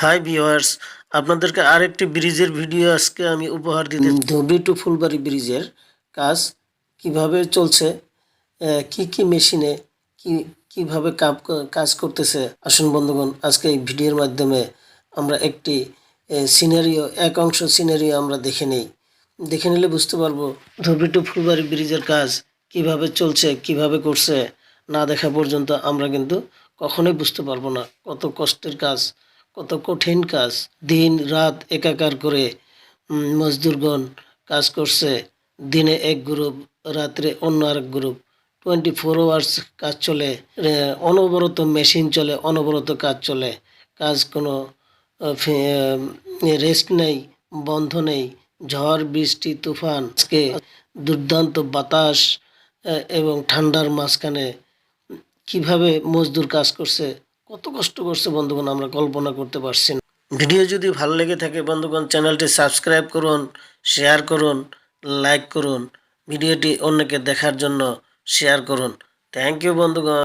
Hi viewers, আপনাদেরকে আরেকটি ব্রিজের ভিডিও আজকে আমি উপহার দিতে ধুবড়ি টু ফুলবাড়ি ব্রিজের কাজ কিভাবে চলছে, কি মেশিনে কিভাবে কাজ করতেছে। আসুন বন্ধুগণ, আজকে এই ভিডিওর মাধ্যমে আমরা একটি সিনারিও এক অংশ সিনারিও আমরা দেখে নিলে বুঝতে পারবো ধুবড়ি টু ফুলবাড়ি ব্রিজের কাজ কিভাবে চলছে, কিভাবে করছে। না দেখা পর্যন্ত আমরা কিন্তু কখনোই বুঝতে পারবো না কত কষ্টের কাজ, কত কঠিন কাজ। দিন রাত একাকার করে মজদুরগণ কাজ করছে। দিনে এক গ্রুপ, রাত্রে অন্য আরেক গ্রুপ, 24 আওয়ার্স কাজ চলে। অনবরত মেশিন চলে, অনবরত কাজ চলে। কাজ কোনো রেস্ট নেই, বন্ধ নেই। ঝড় বৃষ্টি তুফান, আজকে দুর্দান্ত বাতাস এবং ঠান্ডার মাঝখানে কিভাবে মজদুর কাজ করছে, কত কষ্ট করছে বন্ধুগণ, আমরা কল্পনা করতে পারছি না। ভিডিও যদি ভালো লেগে থাকে বন্ধুগণ, চ্যানেলটি সাবস্ক্রাইব করুন, শেয়ার করুন, লাইক করুন, ভিডিওটি অন্যকে দেখার জন্য শেয়ার করুন। থ্যাংক ইউ বন্ধুগণ।